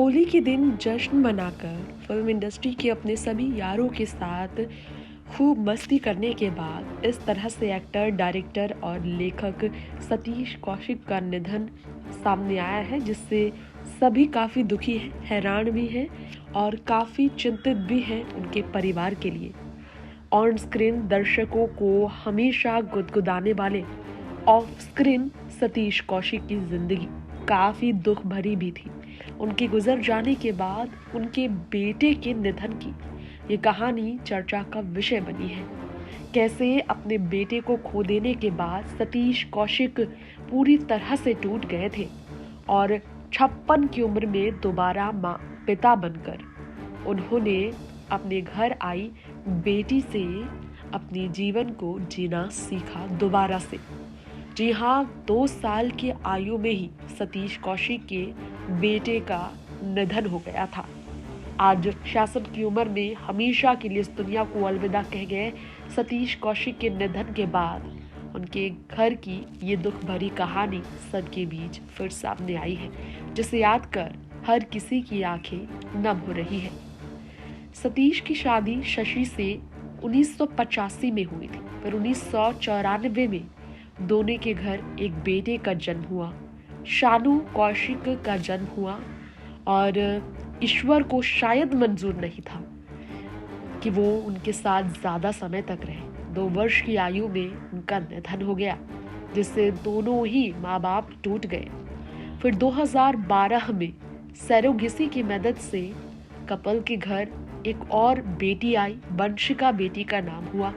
होली के दिन जश्न मनाकर फिल्म इंडस्ट्री के अपने सभी यारों के साथ खूब मस्ती करने के बाद इस तरह से एक्टर, डायरेक्टर और लेखक सतीश कौशिक का निधन सामने आया है, जिससे सभी काफ़ी दुखी हैं, हैरान भी हैं और काफ़ी चिंतित भी हैं उनके परिवार के लिए। ऑन स्क्रीन दर्शकों को हमेशा गुदगुदाने वाले ऑफ स्क्रीन सतीश कौशिक की जिंदगी काफ़ी दुख भरी भी थी। उनके गुजर जाने के बाद उनके बेटे के निधन की ये कहानी चर्चा का विषय बनी है। कैसे अपने बेटे को खो देने के बाद सतीश कौशिक पूरी तरह से टूट गए थे और 56 की उम्र में दोबारा माँ पिता बनकर उन्होंने अपने घर आई बेटी से अपने जीवन को जीना सीखा दोबारा से। जी हाँ, 2 साल की आयु में ही सतीश कौशिक के बेटे का निधन हो गया था। आज 66 की उम्र में हमेशा के लिए इस दुनिया को अलविदा कह गए सतीश कौशिक के निधन के बाद उनके घर की ये दुख भरी कहानी सबके बीच फिर सामने आई है, जिसे याद कर हर किसी की आंखें नम हो रही है। सतीश की शादी शशि से 1985 में हुई थी, फिर 1994 में दोनों के घर एक बेटे का जन्म हुआ। शानू कौशिक का जन्म हुआ और ईश्वर को शायद मंजूर नहीं था कि वो उनके साथ ज़्यादा समय तक रहे। 2 वर्ष की आयु में उनका निधन हो गया, जिससे दोनों ही माँ बाप टूट गए। फिर 2012 में सरोगेसी की मदद से कपल के घर एक और बेटी आई, वंशिका बेटी का नाम हुआ।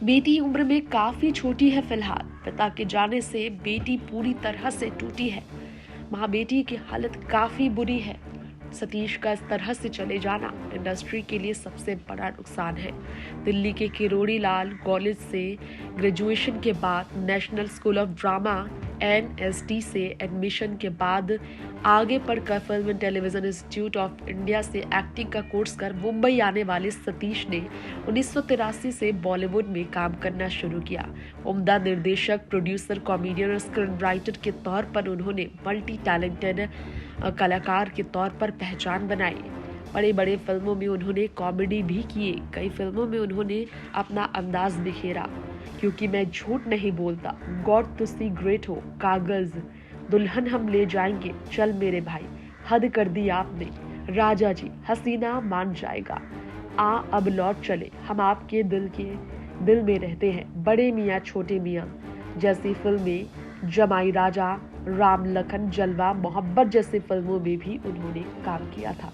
बेटी उम्र में काफी छोटी है फिलहाल। पिता के जाने से बेटी पूरी तरह से टूटी है। माँ बेटी की हालत काफी बुरी है। सतीश का इस तरह से चले जाना इंडस्ट्री के लिए सबसे बड़ा नुकसान है। दिल्ली के किरोड़ी लाल कॉलेज से ग्रेजुएशन के बाद national school of drama NSD से एडमिशन के बाद आगे पढ़कर film and television institute of India से एक्टिंग का कोर्स कर मुंबई आने वाले सतीश ने 1983 से बॉलीवुड में काम करना शुरू किया। उम्दा निर्देशक, प्रोड्यूसर, कॉमेडियन और स्क्रीन राइटर के तौर पर उन्होंने मल्टी टैलेंटेड कलाकार के तौर पर पहचान बनाई। बड़े बड़े फिल्मों में उन्होंने कॉमेडी भी किए। कई फिल्मों में उन्होंने अपना अंदाज बिखेरा। क्योंकि मैं झूठ नहीं बोलता, गॉड टू सी ग्रेट हो, कागज, दुल्हन हम ले जाएंगे, चल मेरे भाई, हद कर दी आपने, राजा जी, हसीना मान जाएगा, आ अब लौट चले, हम आपके दिल में रहते हैं, बड़े मियाँ छोटे मियाँ जैसी फिल्में, जमाई राजा, राम लखन, जलवा, मोहब्बत जैसी फिल्मों में भी उन्होंने काम किया था।